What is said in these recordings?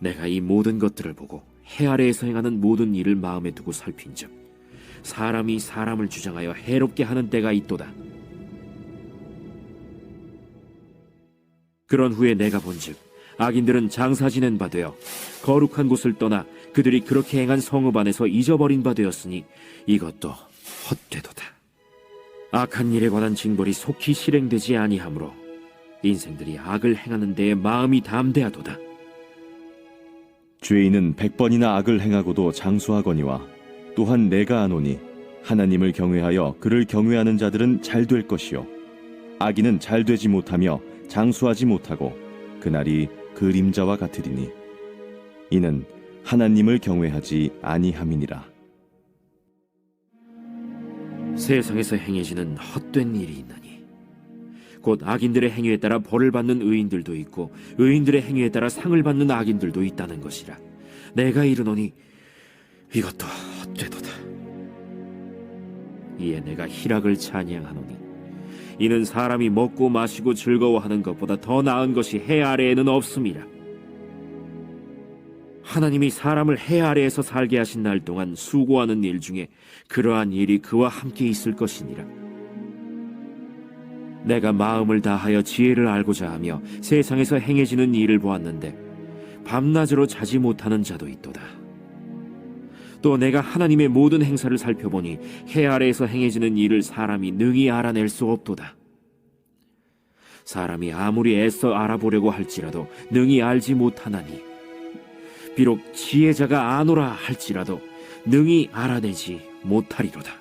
내가 이 모든 것들을 보고 해 아래에서 행하는 모든 일을 마음에 두고 살핀즉 사람이 사람을 주장하여 해롭게 하는 때가 있도다. 그런 후에 내가 본즉 악인들은 장사 지낸 바 되어 거룩한 곳을 떠나 그들이 그렇게 행한 성읍 안에서 잊어버린 바 되었으니 이것도 헛되도다. 악한 일에 관한 징벌이 속히 실행되지 아니하므로 인생들이 악을 행하는 데에 마음이 담대하도다. 죄인은 100번이나 악을 행하고도 장수하거니와 또한 내가 아노니 하나님을 경외하여 그를 경외하는 자들은 잘 될 것이요 악인은 잘 되지 못하며 장수하지 못하고 그날이 그림자와 같으리니 이는 하나님을 경외하지 아니함이니라. 세상에서 행해지는 헛된 일이 있나니 곧 악인들의 행위에 따라 벌을 받는 의인들도 있고 의인들의 행위에 따라 상을 받는 악인들도 있다는 것이라. 내가 이르노니 이것도 헛되도다. 이에 내가 희락을 찬양하노니 이는 사람이 먹고 마시고 즐거워하는 것보다 더 나은 것이 해 아래에는 없음이라. 하나님이 사람을 해 아래에서 살게 하신 날 동안 수고하는 일 중에 그러한 일이 그와 함께 있을 것이니라. 내가 마음을 다하여 지혜를 알고자 하며 세상에서 행해지는 일을 보았는데 밤낮으로 자지 못하는 자도 있도다. 또 내가 하나님의 모든 행사를 살펴보니 해 아래에서 행해지는 일을 사람이 능히 알아낼 수 없도다. 사람이 아무리 애써 알아보려고 할지라도 능히 알지 못하나니 비록 지혜자가 아노라 할지라도 능히 알아내지 못하리로다.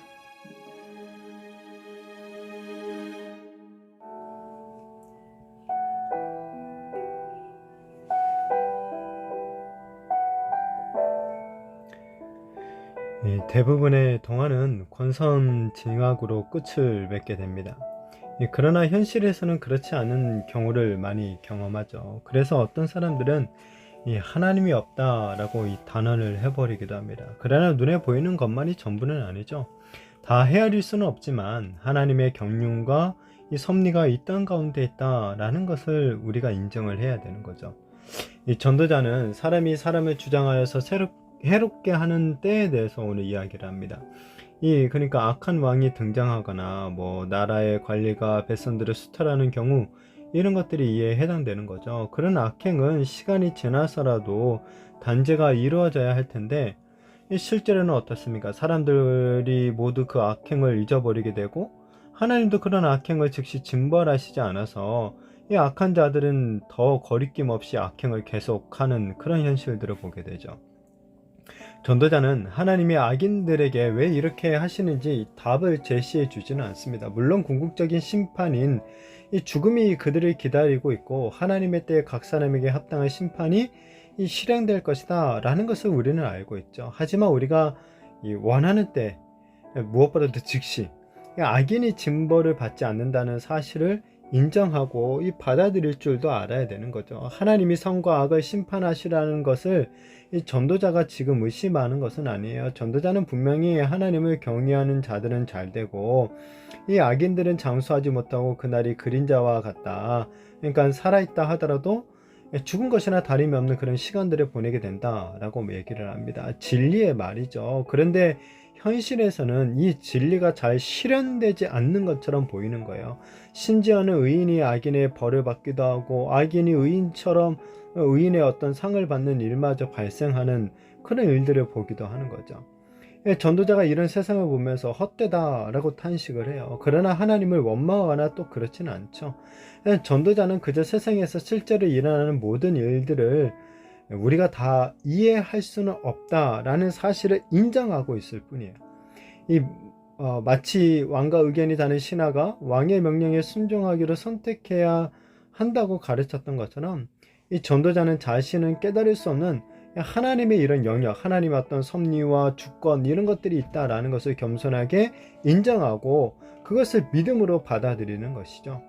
대부분의 동화는 권선징악으로 끝을 맺게 됩니다. 그러나 현실에서는 그렇지 않은 경우를 많이 경험하죠. 그래서 어떤 사람들은 하나님이 없다라고 이 단언을 해버리기도 합니다. 그러나 눈에 보이는 것만이 전부는 아니죠. 다 헤아릴 수는 없지만 하나님의 경륜과 이 섭리가 이 땅 가운데 있다라는 것을 우리가 인정을 해야 되는 거죠. 이 전도자는 사람이 사람을 주장하여서 해롭게 하는 때에 대해서 오늘 이야기를 합니다. 그러니까 악한 왕이 등장하거나 나라의 관리가 백성들을 수탈하는 경우 이런 것들이 이에 해당되는 거죠. 그런 악행은 시간이 지나서라도 단죄가 이루어져야 할 텐데 실제로는 어떻습니까? 사람들이 모두 그 악행을 잊어버리게 되고 하나님도 그런 악행을 즉시 징벌하시지 않아서 이 악한 자들은 더 거리낌 없이 악행을 계속하는 그런 현실들을 보게 되죠. 전도자는 하나님이 악인들에게 왜 이렇게 하시는지 답을 제시해 주지는 않습니다. 물론 궁극적인 심판인 이 죽음이 그들을 기다리고 있고 하나님의 때에 각 사람에게 합당한 심판이 실행될 것이다 라는 것을 우리는 알고 있죠. 하지만 우리가 원하는 때 무엇보다도 즉시 악인이 징벌을 받지 않는다는 사실을 인정하고 받아들일 줄도 알아야 되는 거죠. 하나님이 선과 악을 심판하시라는 것을 이 전도자가 지금 의심하는 것은 아니에요. 전도자는 분명히 하나님을 경외하는 자들은 잘 되고 이 악인들은 장수하지 못하고 그날이 그림자와 같다. 그러니까 살아있다 하더라도 죽은 것이나 다름이 없는 그런 시간들을 보내게 된다라고 얘기를 합니다. 진리의 말이죠. 그런데 현실에서는 이 진리가 잘 실현되지 않는 것처럼 보이는 거예요. 심지어는 의인이 악인의 벌을 받기도 하고 악인이 의인처럼 의인의 어떤 상을 받는 일마저 발생하는 그런 일들을 보기도 하는 거죠. 전도자가 이런 세상을 보면서 헛되다라고 탄식을 해요. 그러나 하나님을 원망하거나 또 그렇지는 않죠. 전도자는 그저 세상에서 실제로 일어나는 모든 일들을 우리가 다 이해할 수는 없다라는 사실을 인정하고 있을 뿐이에요. 마치 왕과 의견이 다른 신하가 왕의 명령에 순종하기로 선택해야 한다고 가르쳤던 것처럼 이 전도자는 자신은 깨달을 수 없는 하나님의 이런 영역, 하나님의 어떤 섭리와 주권 이런 것들이 있다라는 것을 겸손하게 인정하고 그것을 믿음으로 받아들이는 것이죠.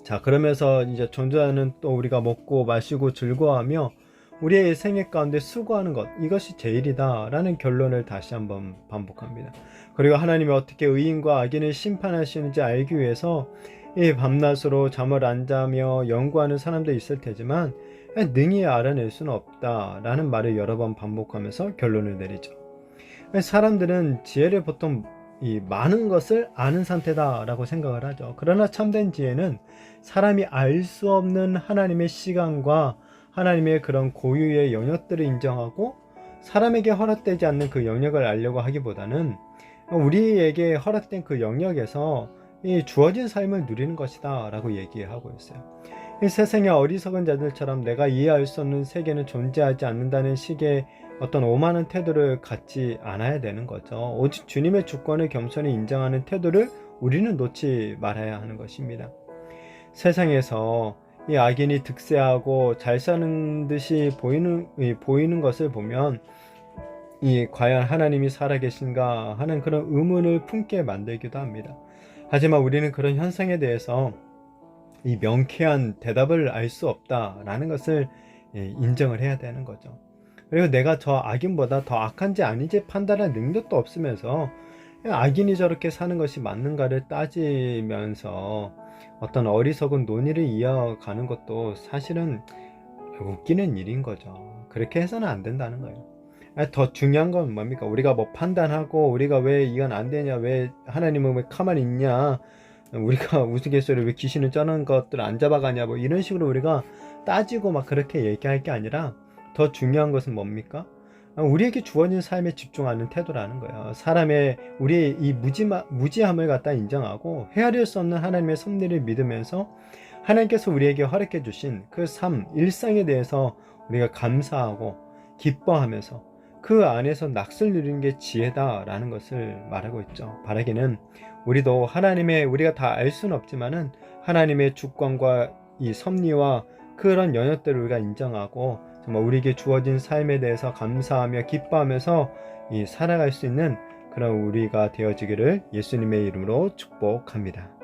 자, 그러면서 이제 전도자는 또 우리가 먹고 마시고 즐거워하며 우리의 생애 가운데 수고하는 것, 이것이 제일이다 라는 결론을 다시 한번 반복합니다. 그리고 하나님이 어떻게 의인과 악인을 심판하시는지 알기 위해서 이 밤낮으로 잠을 안 자며 연구하는 사람도 있을 테지만 능히 알아낼 수는 없다라는 말을 여러 번 반복하면서 결론을 내리죠. 사람들은 지혜를 보통 이 많은 것을 아는 상태다라고 생각을 하죠. 그러나 참된 지혜는 사람이 알 수 없는 하나님의 시간과 하나님의 그런 고유의 영역들을 인정하고 사람에게 허락되지 않는 그 영역을 알려고 하기보다는 우리에게 허락된 그 영역에서 이 주어진 삶을 누리는 것이다 라고 얘기하고 있어요. 이 세상의 어리석은 자들처럼 내가 이해할 수 없는 세계는 존재하지 않는다는 식의 어떤 오만한 태도를 갖지 않아야 되는 거죠. 오직 주님의 주권을 겸손히 인정하는 태도를 우리는 놓지 말아야 하는 것입니다. 세상에서 이 악인이 득세하고 잘 사는 듯이 보이는 것을 보면 과연 하나님이 살아계신가 하는 그런 의문을 품게 만들기도 합니다. 하지만 우리는 그런 현상에 대해서 이 명쾌한 대답을 알 수 없다라는 것을 인정을 해야 되는 거죠. 그리고 내가 저 악인보다 더 악한지 아닌지 판단할 능력도 없으면서 악인이 저렇게 사는 것이 맞는가를 따지면서 어떤 어리석은 논의를 이어가는 것도 사실은 웃기는 일인 거죠. 그렇게 해서는 안 된다는 거예요. 더 중요한 건 뭡니까? 우리가 뭐 판단하고 우리가 왜 이건 안 되냐, 왜 하나님은 왜 가만히 있냐, 우리가 우스갯소리로 왜 귀신을 쩌는 것들 안 잡아가냐, 뭐 이런 식으로 우리가 따지고 막 그렇게 얘기할 게 아니라 더 중요한 것은 뭡니까? 우리에게 주어진 삶에 집중하는 태도라는 거예요. 우리의 이 무지함을 갖다 인정하고 헤아릴 수 없는 하나님의 섭리를 믿으면서 하나님께서 우리에게 허락해 주신 그 삶, 일상에 대해서 우리가 감사하고 기뻐하면서 그 안에서 낙을 누리는 게 지혜다라는 것을 말하고 있죠. 바라기는 우리도 우리가 다 알 수는 없지만은 하나님의 주권과 이 섭리와 그런 영역들을 우리가 인정하고 정말 우리에게 주어진 삶에 대해서 감사하며 기뻐하면서 살아갈 수 있는 그런 우리가 되어지기를 예수님의 이름으로 축복합니다.